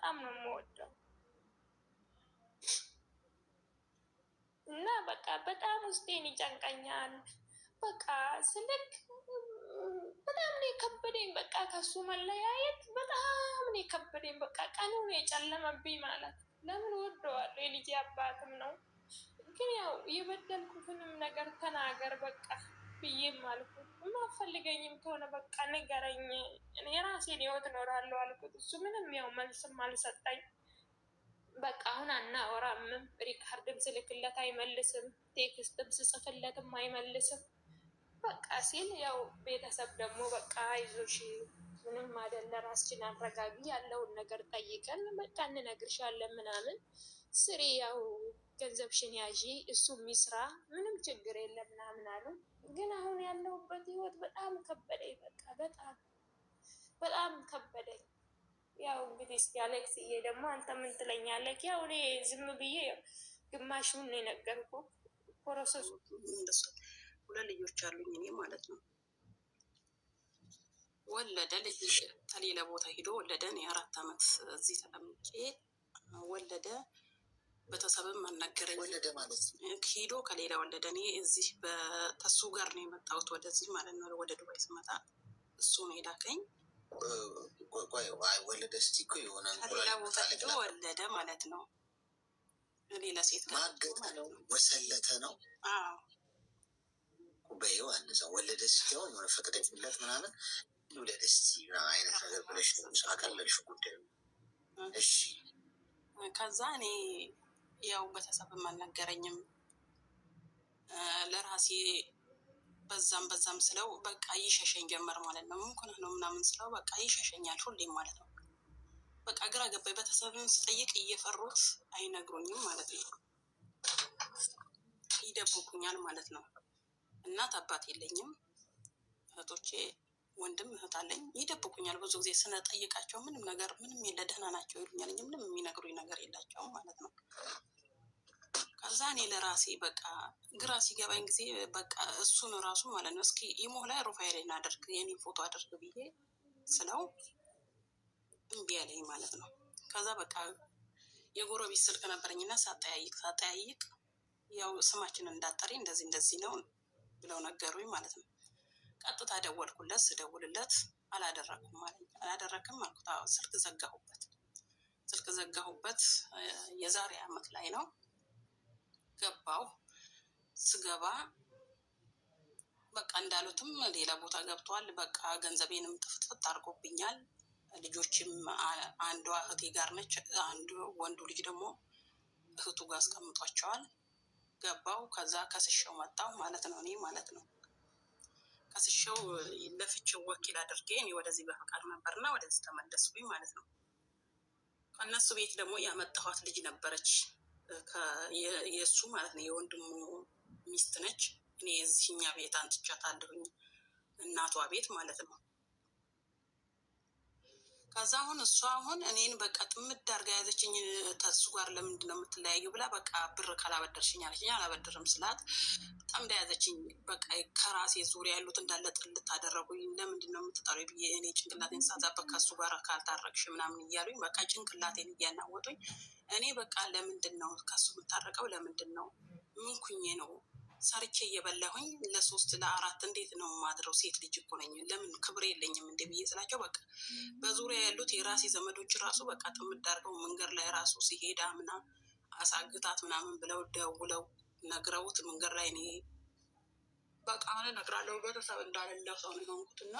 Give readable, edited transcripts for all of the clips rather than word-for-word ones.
በጣም ነው የምወደው እና በቃ በጣም ውስጤን ይጨንቀኛል። በቃ ስልክ በጣም ነው የከበደኝ። በቃ ከሱ መለያየት በጣም ነው የከበደኝ። በቃ ቀኑ ነው የጨለመብኝ ማለት ለምን ወደዋለሁ፣ የልጄ አባትም ነው። ግን ያው የበደልኩትንም ነገር ተናገር በቃ ብዬም አልኩት። የማፈልገኝም ከሆነ በቃ ንገረኝ፣ የራሴን ህይወት እኖራለሁ አልኩት። እሱ ምንም ያው መልስም አልሰጠኝ። በቃ አሁን አናወራምም። ሪካርድም ስልክለት አይመልስም፣ ቴክስትም ስጽፍለትም አይመልስም። በቃ ሲል ያው ቤተሰብ ደግሞ በቃ አይዞሽ ምንም አይደለ፣ ራስችን አረጋጊ፣ ያለውን ነገር ጠይቀን በቃ እንነግርሻለን ምናምን ስሪ፣ ያው ገንዘብሽን ያዢ፣ እሱ የሚስራ ምንም ችግር የለም ምናምን አሉ። ግን አሁን ያለሁበት ህይወት በጣም ከበደኝ። በቃ በጣም በጣም ከበደኝ። ያው እንግዲህ እስኪ አሌክስዬ ደግሞ አንተ ምን ትለኛለህ? ያው እኔ ዝም ብዬ ግማሹን ነው የነገርኩህ ፕሮሰሱ። ሁለት ልጆች አሉኝ እኔ ማለት ነው። ወለደ ልጅ ከሌላ ቦታ ሂዶ ወለደ። እኔ 4 ዓመት እዚህ ተቀምጬ ወለደ። ቤተሰብም አልነገረኝ። ወለደ ማለት ሂዶ ከሌላ ወለደ። እኔ እዚህ በተሱ ጋር ነው የመጣሁት ወደዚህ ማለት ነው። ወደ ዱባይ ስመጣ እሱ ነው የላከኝ። ወለደ እስቲ እኮ የሆነ ከሌላ ቦታ ሂዶ ወለደ ማለት ነው። ሌላ ሴት ጋር ወሰለተ ነው። አዎ በይው አንድ ሰው ወለደ ሲሆን የሆነ ፈቅደችለት ምናምን ወለደ እስቲ አይነት ነገር ብለሽ አቀለልሽ ጉዳዩ። እሺ ከዛ እኔ ያው ቤተሰብም አልነገረኝም ለራሴ በዛም ስለው በቃ ይሸሸኝ ጀመር ማለት ነው። ምን ሆነህ ነው ምናምን ስለው በቃ ይሸሸኛል ሁሌም ማለት ነው። በቃ ግራ ገባኝ። ቤተሰብን ስጠይቅ እየፈሩት አይነግሩኝም ማለት ነው፣ ይደብቁኛል ማለት ነው። እናት አባት የለኝም፣ እህቶቼ ወንድም እህት አለኝ፣ ይደብቁኛል። ብዙ ጊዜ ስንጠይቃቸው ምንም ነገር ምንም የለ ደህና ናቸው ይሉኛል እንጂ ምንም የሚነግሩኝ ነገር የላቸውም ማለት ነው። ከዛ እኔ ለራሴ በቃ ግራ ሲገባኝ ጊዜ በቃ እሱን ራሱ ማለት ነው እስኪ ኢሞ ላይ ፕሮፋይሌን አድርግ የኔን ፎቶ አድርግ ብዬ ስለው እምቢ አለኝ ማለት ነው። ከዛ በቃ የጎረቤት ስልክ ነበረኝና ሳጠያይቅ ያው ስማችንን እንዳጠሪ እንደዚህ ነው ብለው ነገሩኝ ማለት ነው። ቀጥታ ደወልኩለት። ስደውልለት አላደረክም ማለት አላደረክም አልኩት። ስልክ ዘጋሁበት። የዛሬ ዓመት ላይ ነው ገባው። ስገባ በቃ እንዳሉትም ሌላ ቦታ ገብቷል። በቃ ገንዘቤንም ጥፍጥፍጥ አድርጎብኛል። ልጆችም አንዷ እህቴ ጋር ነች፣ አንዱ ወንዱ ልጅ ደግሞ እህቱ ጋር አስቀምጧቸዋል። ገባው። ከዛ ከስሸው መጣው ማለት ነው። እኔ ማለት ነው ከስሸው ለፍቼው ወኪል አድርጌ እኔ ወደዚህ በፈቃድ ነበርና ወደዚህ ተመለስኩኝ ማለት ነው። ከእነሱ ቤት ደግሞ ያመጣኋት ልጅ ነበረች፣ የእሱ ማለት ነው የወንድሙ ሚስት ነች። እኔ እዚህኛ ቤት አንጥቻታለሁኝ እናቷ ቤት ማለት ነው። ከዛ እሷ እኔን በቃ ጥምድ አድርጋ ያዘችኝ። ተሱ ጋር ለምንድን ነው የምትለያዩ ብላ በቃ ብር ካላበደርሽኝ አለችኝ። አላበድርም ስላት በጣም እንዳያዘችኝ በቃ ከራሴ ዙሪያ ያሉት እንዳለ ጥልት አደረጉኝ። ለምንድን ነው የምትጠሩኝ ብዬ እኔ ጭንቅላቴን ሳዛበት ከሱ ጋር ካልታረቅሽ ምናምን እያሉኝ በቃ ጭንቅላቴን እያናወጡኝ እኔ በቃ ለምንድን ነው ከሱ የምታረቀው? ለምንድን ነው ምን ኩኜ ነው ሰርቼ እየበላሁኝ ለ3 ለ4 እንዴት ነው ማድረው? ሴት ልጅ እኮ ነኝ፣ ለምን ክብር የለኝም እንደ ብዬ ስላቸው በቃ በዙሪያ ያሉት የራሴ ዘመዶች ራሱ በቃ ጥምድ አድርገው መንገድ ላይ ራሱ ሲሄዳ ምና አሳግታት ምናምን ብለው ደውለው ነግረውት መንገድ ላይ እኔ በቃ እነግራለሁ ቤተሰብ እንዳለለው ሰው ነው የሆንኩትና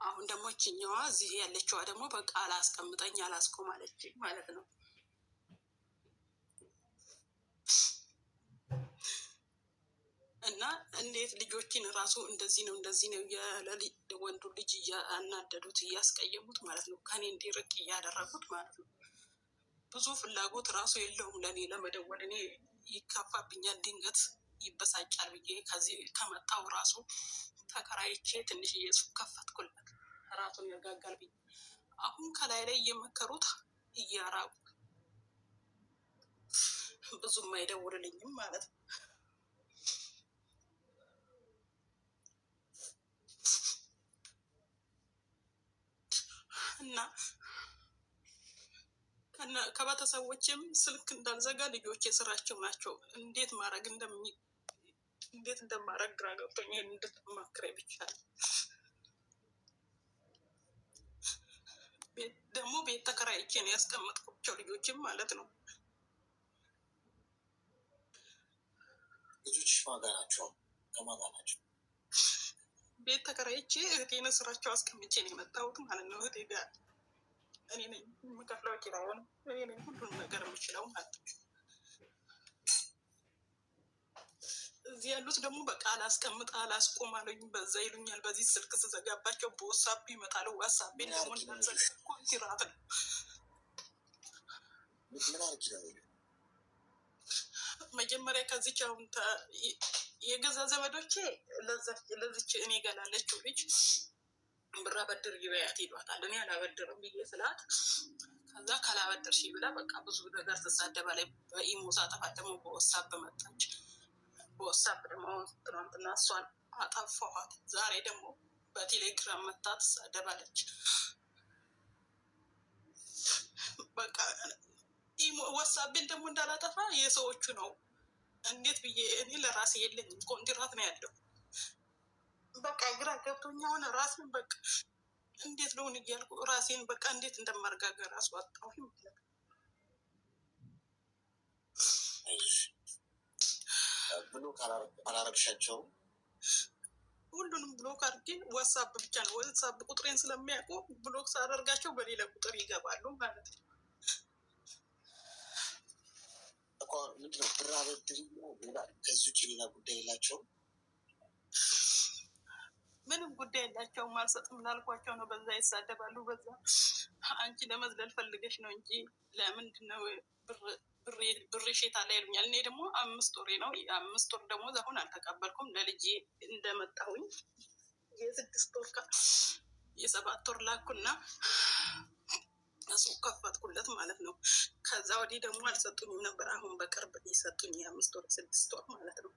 አሁን ደግሞ እችኛዋ እዚህ ያለችዋ ደግሞ በቃ አላስቀምጠኝ አላስቆም አለችኝ ማለት ነው። እና እንዴት ልጆችን ራሱ እንደዚህ ነው ወንዱ ልጅ እያናደዱት እያስቀየሙት ማለት ነው። ከኔ እንዲርቅ እያደረጉት ማለት ነው። ብዙ ፍላጎት ራሱ የለውም ለእኔ ለመደወል። እኔ ይከፋብኛል፣ ድንገት ይበሳጫል ብዬ ከዚህ ከመጣው ራሱ ተከራይቼ ትንሽ ሱቅ ከፈትኩለት ራሱን ያጋጋል ብዬ። አሁን ከላይ ላይ እየመከሩት እያራቁ ብዙም አይደውልልኝም ማለት ነው። እና ከቤተሰቦችም ስልክ እንዳልዘጋ ልጆች የስራቸው ናቸው። እንዴት እንደማረግ ግራ ገብቶኝ ይሄን እንድትመክረኝ ብቻ ደግሞ ቤት ተከራይቼ ነው ያስቀመጥኳቸው ልጆችም ማለት ነው። ልጆች ማጋ ናቸው? ከማጋ ናቸው? ቤት ተከራይቼ እህቴን ስራቸው አስቀምጬ ነው የመጣሁት ማለት ነው። እህቴ ጋር እኔ ነኝ የምከፍለው ኪራዩን፣ እኔ ነኝ ሁሉንም ነገር የምችለው ማለት ነው። እዚህ ያሉት ደግሞ በቃ አላስቀምጥ አላስቆም አሉኝ። በዛ ይሉኛል። በዚህ ስልክ ስዘጋባቸው በዋትሳፕ ይመጣሉ። ዋትሳፕ ደግሞ ኮንትራት ነው። ምን አርጊ ነው? መጀመሪያ ከዚች አሁን የገዛ ዘመዶቼ ለዚች እኔ ጋር ላለችው ልጅ ብር አበድር ይበያት ይሏታል። እኔ አላበድርም ብዬ ስላት ከዛ ካላበድርሽ ብላ በቃ ብዙ ነገር ትሳደባለች። በኢሞ ሳጠፋት ደግሞ በዋትሳፕ መጣች። በዋትሳፕ ደግሞ ትናንትና እሷን አጠፋኋት። ዛሬ ደግሞ በቴሌግራም መታ ትሳደባለች። በቃ ዋትሳፕን ደግሞ እንዳላጠፋ የሰዎቹ ነው። እንዴት ብዬ እኔ ለራሴ የለኝም፣ ኮንትራት ነው ያለው። በቃ ግራ ገብቶኛ ሆነ ራሴን በቃ እንዴት ልሆን እያልኩ ራሴን በቃ እንዴት እንደማረጋገር ራሱ አጣሁ። ብሎክ አላረግሻቸው? ሁሉንም ብሎክ አድርጌ ዋትሳፕ ብቻ ነው። ዋትሳፕ ቁጥሬን ስለሚያውቁ ብሎክ ሳደርጋቸው በሌላ ቁጥር ይገባሉ ማለት ነው። ምንድነው ብር አበድሪ ነው? ከዚህ ውጭ ሌላ ጉዳይ የላቸው? ምንም ጉዳይ የላቸውም። አልሰጥም ላልኳቸው ነው። በዛ ይሳደባሉ። በዛ አንቺ ለመዝለል ፈልገሽ ነው እንጂ ለምንድን ነው ብር ሼታ ላይ ይሉኛል። እኔ ደግሞ 5 ወሬ ነው። 5 ወር ደግሞ አሁን አልተቀበልኩም። ለልጄ እንደመጣሁኝ የ6 ወር የ7 ወር ላኩና እሱ ከፈትኩለት ማለት ነው። ከዛ ወዲህ ደግሞ አልሰጡኝም ነበር። አሁን በቅርብ የሰጡኝ የ5 ወር 6 ወር ማለት ነው።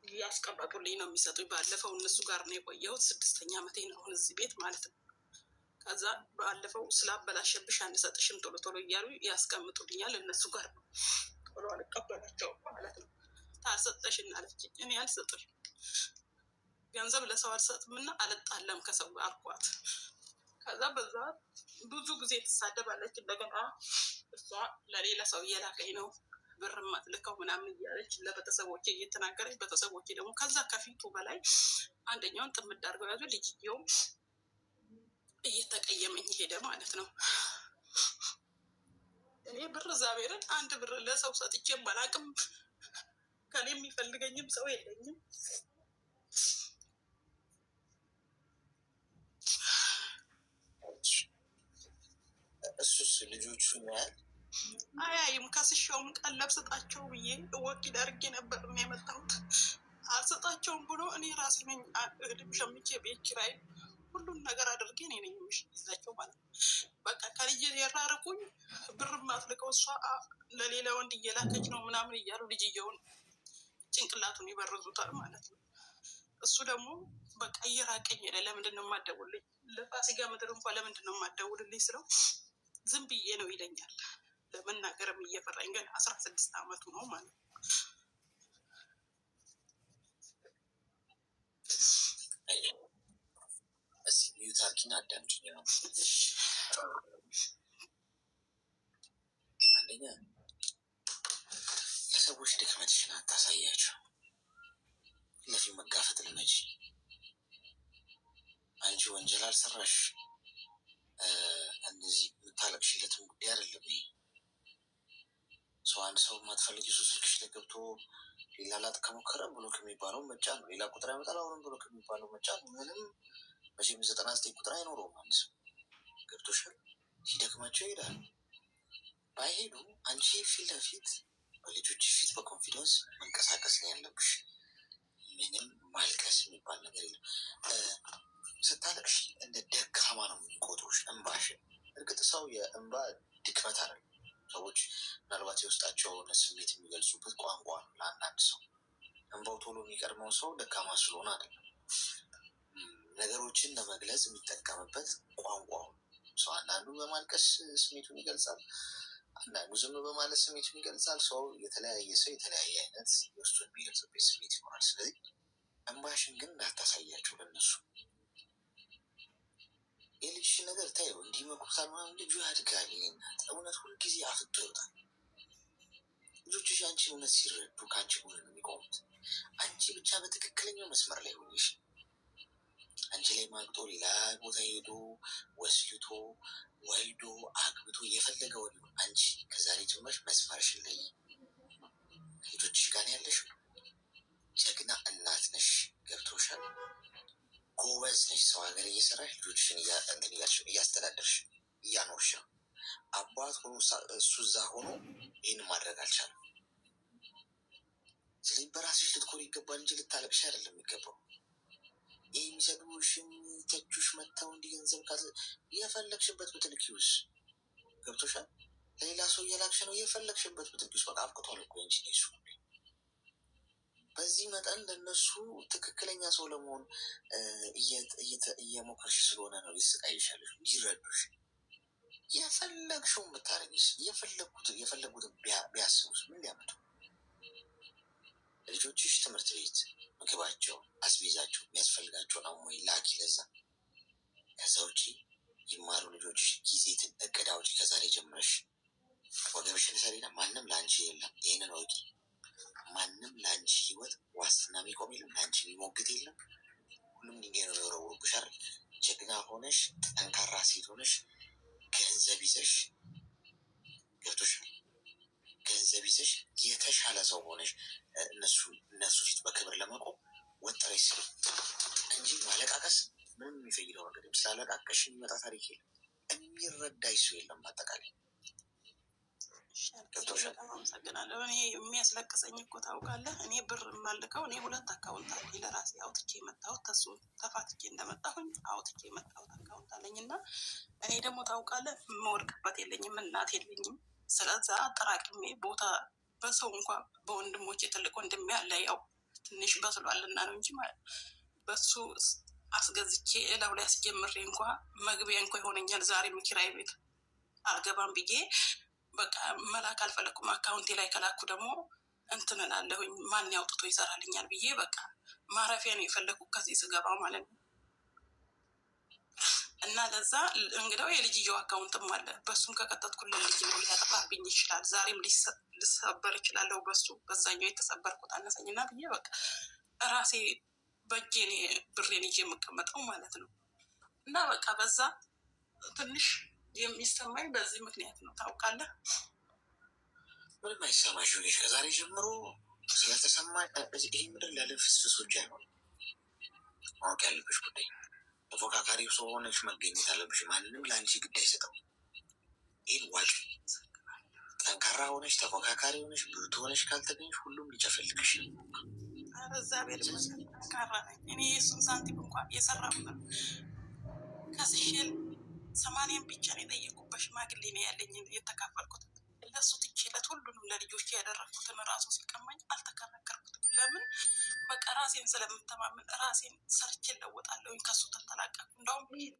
ያስቀመጡልኝ ነው የሚሰጡኝ። ባለፈው እነሱ ጋር ነው የቆየሁት። 6ኛ ዓመቴ ነው አሁን እዚህ ቤት ማለት ነው። ከዛ ባለፈው ስላበላሸብሽ አንሰጥሽም ቶሎ ቶሎ እያሉ ያስቀምጡልኛል። እነሱ ጋር ነው። ቶሎ አልቀበላቸው ማለት ነው። ታልሰጠሽን አለችኝ። እኔ አልሰጥም ገንዘብ ለሰው አልሰጥም እና አልጣለም ከሰው ጋር አልኳት። ከዛ በዛ ብዙ ጊዜ ትሳደባለች። እንደገና እሷ ለሌላ ሰው እየላከኝ ነው ብር ማትልከው ምናምን እያለች ለቤተሰቦቼ እየተናገረች፣ ቤተሰቦቼ ደግሞ ከዛ ከፊቱ በላይ አንደኛውን ጥምድ አድርገው ያዙ። ልጅየውም እየተቀየመኝ ሄደ ማለት ነው። እኔ ብር እግዚአብሔርን አንድ ብር ለሰው ሰጥቼ ባላቅም ከኔ የሚፈልገኝም ሰው የለኝም። እሱስ ልጆቹ ያህል አያይም። ከስሻውም ቀለብ ስጣቸው ብዬ ወኪል አድርጌ ነበር የመጣሁት። አልሰጣቸውም ብሎ እኔ ራሴ ነኝ እህልም ሸምቼ ቤት ኪራይ ሁሉን ነገር አድርጌ እኔ ነኝ ይዛቸው ማለት ነው። በቃ ከልጅ የራርቁኝ ብር ማትልቀው እሷ ለሌላ ወንድ እየላከች ነው ምናምን እያሉ ልጅየውን ጭንቅላቱን ይበርዙታል ማለት ነው። እሱ ደግሞ በቃ እየራቀኝ ሄደ። ለምንድን ነው የማትደውልልኝ? ለፋሲካ ምድር እንኳን ለምንድን ነው የማትደውልልኝ ስለው ዝም ብዬ ነው ይለኛል። ለመናገርም እየፈራኝ ገና 16 ዓመቱ ነው ማለት ነው። ታርኪን አዳምጪኝ ነው። አንደኛ ለሰዎች ድክመትሽን አታሳያቸው። ለፊት መጋፈጥ ልመጂ። አንቺ ወንጀል አልሰራሽ። እንደዚህ የምታለቅሽለትም ጉዳይ አይደለም ይሄ። አንድ ሰው የማትፈልጊ ሰው ስልክሽ ላይ ገብቶ ሌላ ላጥ ከሞከረ ብሎክ የሚባለው መጫ ነው። ሌላ ቁጥር ያመጣል። አሁንም ብሎክ የሚባለው መጫ ነው። ምንም መቼም 99 ቁጥር አይኖረውም። አንድ ሰው ገብቶሻል። ሲደክማቸው ይሄዳል። ባይሄዱ አንቺ ፊት ለፊት በልጆች ፊት በኮንፊደንስ መንቀሳቀስ ነው ያለብሽ። ምንም ማልቀስ የሚባል ነገር የለም። ስታለቅሽ እንደ ደካማ ነው የሚቆጥሩሽ እንባሽን። እርግጥ ሰው የእንባ ድክመት አለ። ሰዎች ምናልባት የውስጣቸውን ስሜት የሚገልጹበት ቋንቋ ነው። ለአንዳንድ ሰው እንባው ቶሎ የሚቀድመው ሰው ደካማ ስለሆነ አይደለም፣ ነገሮችን ለመግለጽ የሚጠቀምበት ቋንቋ ነው። ሰው አንዳንዱ በማልቀስ ስሜቱን ይገልጻል፣ አንዳንዱ ዝም በማለት ስሜቱን ይገልጻል። ሰው የተለያየ አይነት ውስጡን የሚገልጽበት ስሜት ይኖራል። ስለዚህ እንባሽን ግን እንዳታሳያቸው ለነሱ። የልጅሽን ነገር ታየው እንዲመኩታል ምናምን ልጁ ያድጋል። እናት እውነት ሁልጊዜ አፍቶ ይወጣል። ልጆችሽ አንቺ እውነት ሲረዱ ከአንቺ ጎን ነው የሚቆሙት። አንቺ ብቻ በትክክለኛው መስመር ላይ ሆነሽ አንቺ ላይ ማግጦ ሌላ ቦታ ሄዶ ወስልቶ ወልዶ አግብቶ የፈለገ ወዲ አንቺ ከዛሬ ጀምረሽ መስመርሽን ላይ ልጆችሽ ጋር ያለሽ ጀግና እናት ነሽ። ገብቶሻል? ጎበዝ ነሽ። ሰው ሀገር እየሰራሽ ልጆችሽን እያስተዳደርሽ እያኖርሽ ነው። አባት ሆኖ እሱ እዛ ሆኖ ይህን ማድረግ አልቻለም። ስለዚህ በራስሽ ልትኮር ይገባል እንጂ ልታለቅሽ አይደለም የሚገባው። ይህ የሚሰድቡሽን ተቹሽ መጥተው እንዲህ ገንዘብ ካለ የፈለግሽበት ብትልኪውስ? ገብቶሻል? ለሌላ ሰው እየላክሽ ነው። የፈለግሽበት ብትልኪውስ? በቃ አብቅቷል እኮ እንጂ እሱ በዚህ መጠን ለእነሱ ትክክለኛ ሰው ለመሆን እየሞከርሽ ስለሆነ ነው ሊስቃይሻለሽ። እንዲረዱሽ የፈለግሽውን ብታረጊስ? የፈለጉትን ቢያስቡስ ምን ሊያመጡ? ልጆችሽ ትምህርት ቤት ምግባቸው፣ አስቤዛቸው የሚያስፈልጋቸውን አሞይ ላኪ ለዛ። ከዛ ውጭ ይማሩ ልጆችሽ። ጊዜትን እቅድ አውጪ። ከዛሬ ጀምረሽ ወገብሽን ሰሪና ማንም ለአንቺ የለም። ይህንን ወቂ። ማንም ለአንቺ ህይወት ዋስትና የሚቆም የለም። ለአንቺ የሚሞግት የለም። ሁሉም ድንጋይ ነው የወረውሩብሻል። ጀግና ሆነሽ ጠንካራ ሴት ሆነሽ ገንዘብ ይዘሽ ገብቶሻል። ገንዘብ ይዘሽ የተሻለ ሰው ሆነሽ እነሱ ፊት በክብር ለመቆም ወጥረሽ ስሪ እንጂ ማለቃቀስ ምንም የሚፈይደው ነገር የለም። ስላለቃቀሽ የሚመጣ ታሪክ የለም። የሚረዳሽ ሰው የለም። በአጠቃላይ በጣም አመሰግናለሁ። እኔ የሚያስለቅሰኝ እኮ ታውቃለህ፣ እኔ ብር የማልከው እኔ 2 አካውንት አለኝ ለራሴ አውጥቼ የመጣሁት ከሱ ተፋትቼ እንደመጣሁኝ አውጥቼ የመጣሁት አካውንት አለኝ እና እኔ ደግሞ ታውቃለህ የምወድቅበት የለኝም፣ እናት የለኝም። ስለዛ አጠራቅሜ ቦታ በሰው እንኳ በወንድሞች የትልቅ ወንድም ያለ ያው ትንሽ በስሏልና ነው እንጂ ማለት በሱ አስገዝቼ እላው ላይ አስጀምሬ እንኳ መግቢያ እንኳ ይሆነኛል። ዛሬ ኪራይ ቤት አልገባም ብዬ በቃ መላክ አልፈለኩም። አካውንቴ ላይ ከላኩ ደግሞ እንትን እላለሁኝ ማን ያውጥቶ ይሰራልኛል ብዬ በቃ ማረፊያ ነው የፈለኩ ከዚህ ስገባ ማለት ነው። እና ለዛ እንግዲው የልጅየው አካውንትም አለ። በሱም ከቀጠጥኩልን ልጅ ነው ሊያጠፋብኝ ይችላል። ዛሬም ልሰበር ይችላለሁ በሱ በዛኛው የተሰበርኩት አነሰኝና ብዬ በቃ ራሴ በእጄ ብሬን ይዤ የምቀመጠው ማለት ነው። እና በቃ በዛ ትንሽ የሚሰማኝ በዚህ ምክንያት ነው ታውቃለህ። ምንም አይሰማሽ ሆነሽ ከዛሬ ጀምሮ ስለተሰማኝ ይህ ምድር ለልፍስፍሶች አይሆን ማወቅ ያለብሽ ጉዳይ። ተፎካካሪ ሰው ሆነሽ መገኘት አለብሽ። ማንንም ለአንቺ ግድ አይሰጠው። ይህን ዋጭ። ጠንካራ ሆነሽ ተፎካካሪ ሆነሽ ብርቱ ሆነሽ ካልተገኘሽ ሁሉም ሊጨፈልግሽ ነው። እግዚአብሔር ይመስገን ጠንካራ ነኝ እኔ። የእሱን ሳንቲም እንኳን የሰራሁት ነው ከስሽል 80 ብቻ ነው የጠየቁበት። ሽማግሌ ነው ያለኝ የተካፈልኩት ለሱ ትችለት ሁሉንም ለልጆች ያደረግኩትን ራሱ ሲቀማኝ አልተከራከርኩትም። ለምን በቃ ራሴን ስለምተማመን ራሴን ሰርቼ እለወጣለሁኝ። ከሱ ተጠላቀቅኩ እንደውም